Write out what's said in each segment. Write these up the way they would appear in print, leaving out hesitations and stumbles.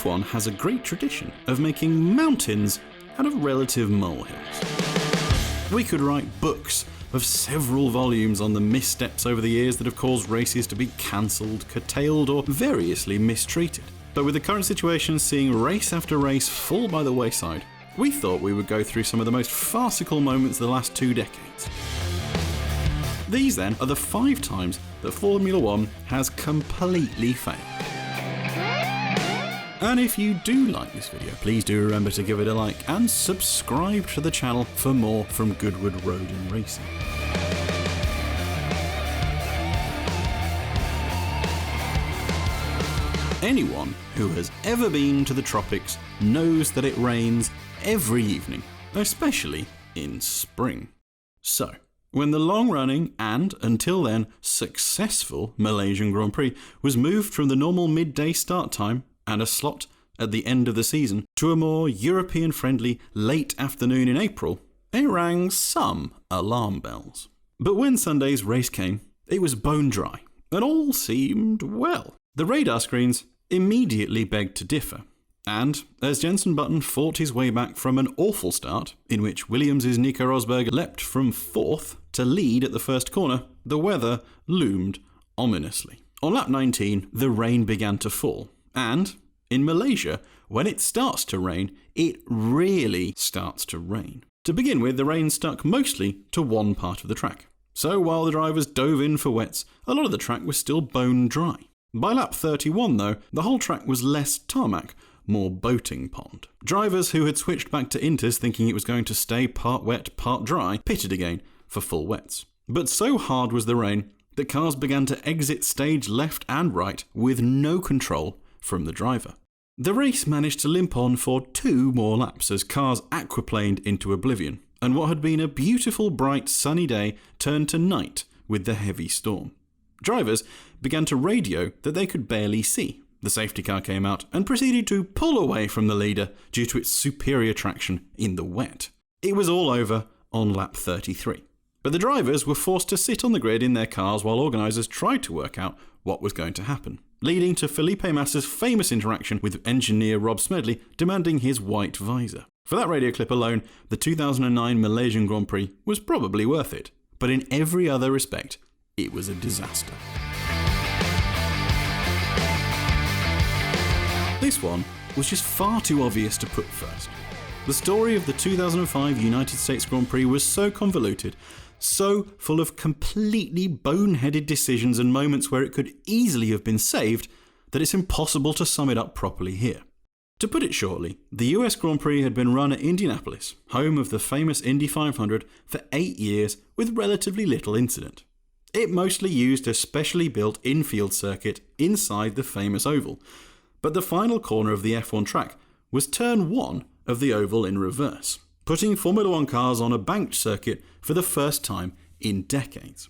F1 has a great tradition of making mountains out of relative molehills. We could write books of several volumes on the missteps over the years that have caused races to be cancelled, curtailed, or variously mistreated. But with the current situation seeing race after race fall by the wayside, we thought we would go through some of the most farcical moments of the last 2 decades. These then are the 5 times that Formula 1 has completely failed. And if you do like this video, please do remember to give it a like and subscribe to the channel for more from Goodwood Road and Racing. Anyone who has ever been to the tropics knows that it rains every evening, especially in spring. So, when the long-running and, until then, successful Malaysian Grand Prix was moved from the normal midday start time and a slot at the end of the season to a more European-friendly late afternoon in April, it rang some alarm bells. But when Sunday's race came, it was bone dry, and all seemed well. The radar screens immediately begged to differ, and as Jenson Button fought his way back from an awful start, in which Williams' Nico Rosberg leapt from 4th to lead at the first corner, the weather loomed ominously. On lap 19, the rain began to fall, and in Malaysia, when it starts to rain, it really starts to rain. To begin with, the rain stuck mostly to one part of the track. So while the drivers dove in for wets, a lot of the track was still bone dry. By lap 31 though, the whole track was less tarmac, more boating pond. Drivers who had switched back to Inters thinking it was going to stay part wet, part dry, pitted again for full wets. But so hard was the rain that cars began to exit stage left and right with no control from the driver. The race managed to limp on for 2 more laps as cars aquaplaned into oblivion, and what had been a beautiful bright sunny day turned to night with the heavy storm. Drivers began to radio that they could barely see. The safety car came out and proceeded to pull away from the leader due to its superior traction in the wet. It was all over on lap 33. But the drivers were forced to sit on the grid in their cars while organisers tried to work out what was going to happen, leading to Felipe Massa's famous interaction with engineer Rob Smedley demanding his white visor. For that radio clip alone, the 2009 Malaysian Grand Prix was probably worth it, but in every other respect, it was a disaster. This one was just far too obvious to put first. The story of the 2005 United States Grand Prix was so convoluted, so full of completely boneheaded decisions and moments where it could easily have been saved, that it's impossible to sum it up properly here. To put it shortly, the US Grand Prix had been run at Indianapolis, home of the famous Indy 500, for 8 years with relatively little incident. It mostly used a specially built infield circuit inside the famous oval, but the final corner of the F1 track was turn 1 of the oval in reverse, putting Formula 1 cars on a banked circuit for the first time in decades.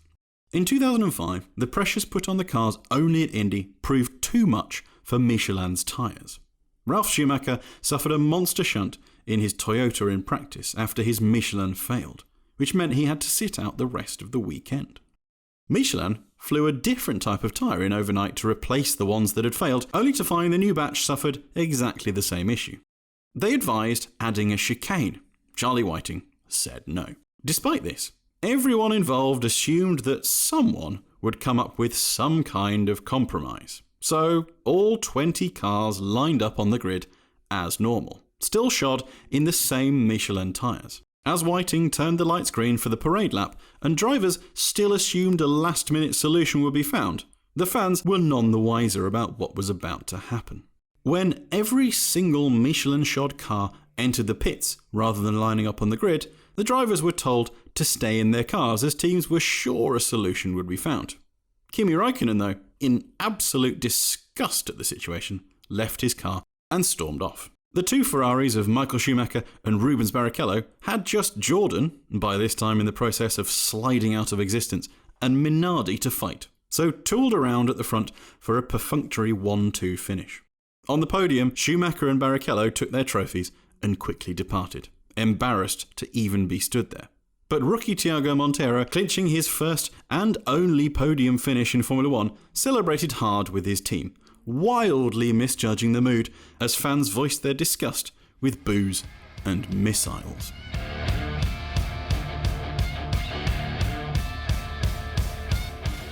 In 2005, the pressures put on the cars only at Indy proved too much for Michelin's tyres. Ralf Schumacher suffered a monster shunt in his Toyota in practice after his Michelin failed, which meant he had to sit out the rest of the weekend. Michelin flew a different type of tyre in overnight to replace the ones that had failed, only to find the new batch suffered exactly the same issue. They advised adding a chicane. Charlie Whiting said no. Despite this, everyone involved assumed that someone would come up with some kind of compromise. So all 20 cars lined up on the grid as normal, still shod in the same Michelin tyres. As Whiting turned the lights green for the parade lap, and drivers still assumed a last-minute solution would be found, the fans were none the wiser about what was about to happen. When every single Michelin-shod car entered the pits rather than lining up on the grid, the drivers were told to stay in their cars as teams were sure a solution would be found. Kimi Räikkönen, though, in absolute disgust at the situation, left his car and stormed off. The 2 Ferraris of Michael Schumacher and Rubens Barrichello had just Jordan, by this time in the process of sliding out of existence, and Minardi to fight, so tooled around at the front for a perfunctory 1-2 finish. On the podium, Schumacher and Barrichello took their trophies and quickly departed, embarrassed to even be stood there. But rookie Thiago Monteiro, clinching his first and only podium finish in Formula 1, celebrated hard with his team, wildly misjudging the mood as fans voiced their disgust with boos and missiles.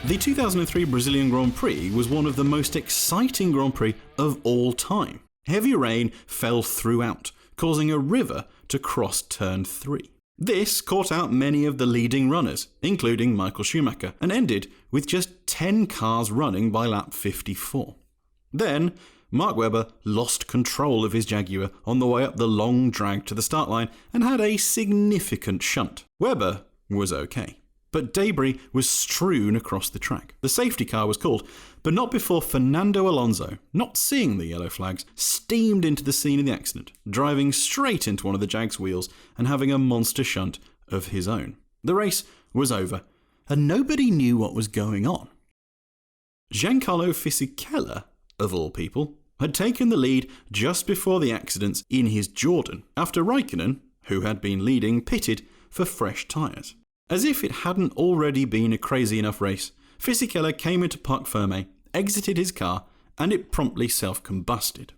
The 2003 Brazilian Grand Prix was one of the most exciting Grand Prix of all time. Heavy rain fell throughout, causing a river to cross turn 3. This caught out many of the leading runners, including Michael Schumacher, and ended with just 10 cars running by lap 54. Then, Mark Webber lost control of his Jaguar on the way up the long drag to the start line and had a significant shunt. Webber was okay, but debris was strewn across the track. The safety car was called, but not before Fernando Alonso, not seeing the yellow flags, steamed into the scene of the accident, driving straight into one of the Jag's wheels and having a monster shunt of his own. The race was over, and nobody knew what was going on. Giancarlo Fisichella, of all people, had taken the lead just before the accidents in his Jordan, after Raikkonen, who had been leading, pitted for fresh tyres. As if it hadn't already been a crazy enough race, Fisichella came into Parc Fermé, exited his car, and it promptly self-combusted.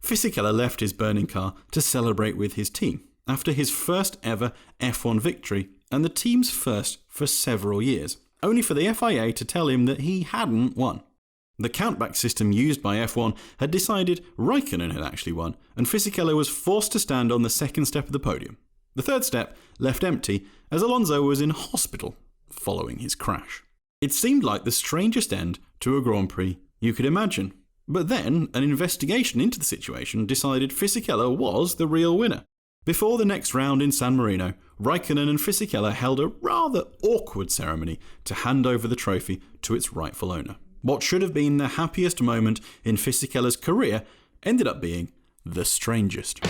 Fisichella left his burning car to celebrate with his team, after his first ever F1 victory and the team's first for several years, only for the FIA to tell him that he hadn't won. The countback system used by F1 had decided Raikkonen had actually won, and Fisichella was forced to stand on the second step of the podium. The third step left empty as Alonso was in hospital following his crash. It seemed like the strangest end to a Grand Prix you could imagine. But then an investigation into the situation decided Fisichella was the real winner. Before the next round in San Marino, Raikkonen and Fisichella held a rather awkward ceremony to hand over the trophy to its rightful owner. What should have been the happiest moment in Fisichella's career ended up being the strangest.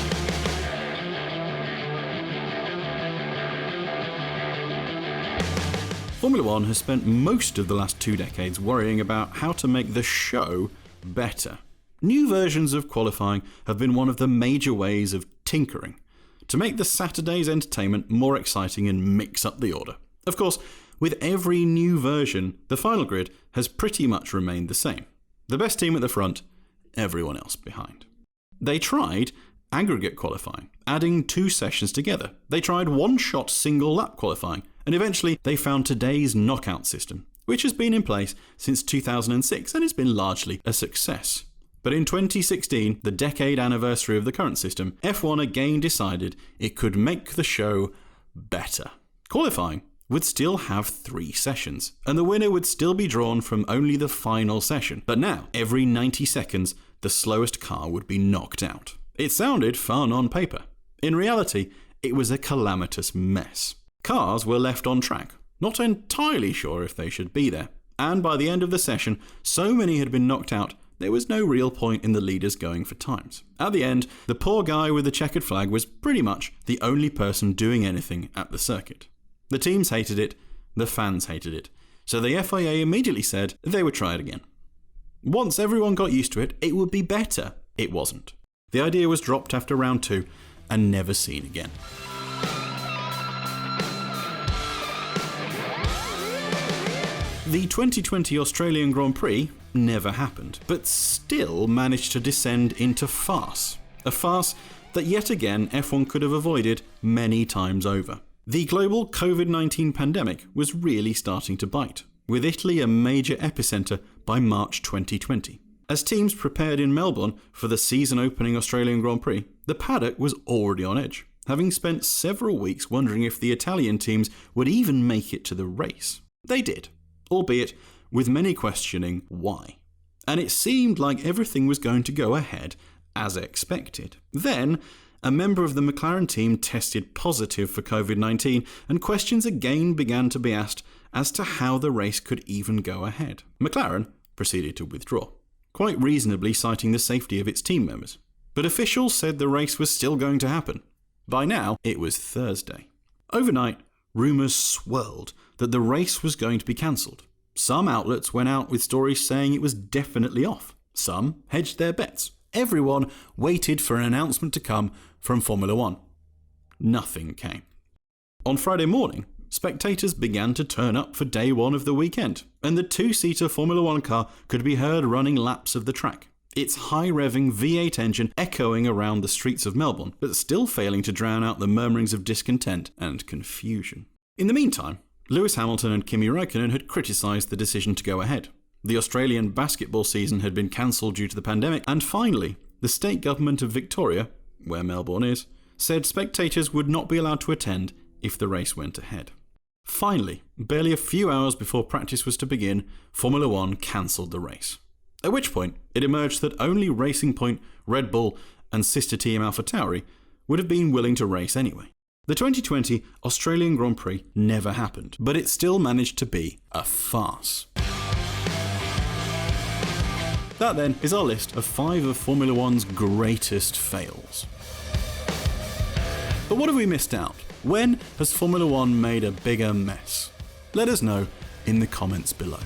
Formula One has spent most of the last 2 decades worrying about how to make the show better. New versions of qualifying have been one of the major ways of tinkering to make the Saturday's entertainment more exciting and mix up the order. Of course, with every new version, the final grid has pretty much remained the same. The best team at the front, everyone else behind. They tried aggregate qualifying, adding 2 sessions together. They tried one-shot single lap qualifying, and eventually they found today's knockout system, which has been in place since 2006 and has been largely a success. But in 2016, the decade anniversary of the current system, F1 again decided it could make the show better. Qualifying would still have 3 sessions, and the winner would still be drawn from only the final session. But now, every 90 seconds, the slowest car would be knocked out. It sounded fun on paper. In reality, it was a calamitous mess. Cars were left on track, not entirely sure if they should be there. And by the end of the session, so many had been knocked out, there was no real point in the leaders going for times. At the end, the poor guy with the checkered flag was pretty much the only person doing anything at the circuit. The teams hated it, the fans hated it, so the FIA immediately said they would try it again. Once everyone got used to it, it would be better. It wasn't. The idea was dropped after round 2 and never seen again. The 2020 Australian Grand Prix never happened, but still managed to descend into farce. A farce that yet again F1 could have avoided many times over. The global COVID-19 pandemic was really starting to bite, with Italy a major epicenter by March 2020. As teams prepared in Melbourne for the season-opening Australian Grand Prix, the paddock was already on edge, having spent several weeks wondering if the Italian teams would even make it to the race. They did, albeit with many questioning why. And it seemed like everything was going to go ahead as expected. Then, a member of the McLaren team tested positive for COVID-19, and questions again began to be asked as to how the race could even go ahead. McLaren proceeded to withdraw, quite reasonably citing the safety of its team members. But officials said the race was still going to happen. By now, it was Thursday. Overnight, rumours swirled that the race was going to be cancelled. Some outlets went out with stories saying it was definitely off. Some hedged their bets. Everyone waited for an announcement to come from Formula One. Nothing came. On Friday morning, spectators began to turn up for day one of the weekend, and the two-seater Formula One car could be heard running laps of the track, its high-revving V8 engine echoing around the streets of Melbourne, but still failing to drown out the murmurings of discontent and confusion. In the meantime, Lewis Hamilton and Kimi Räikkönen had criticised the decision to go ahead. The Australian basketball season had been cancelled due to the pandemic, and finally, the state government of Victoria, where Melbourne is, said spectators would not be allowed to attend if the race went ahead. Finally, barely a few hours before practice was to begin, Formula One cancelled the race. At which point, it emerged that only Racing Point, Red Bull, and sister team AlphaTauri would have been willing to race anyway. The 2020 Australian Grand Prix never happened, but it still managed to be a farce. That then is our list of 5 of Formula One's greatest fails. But what have we missed out? When has Formula One made a bigger mess? Let us know in the comments below.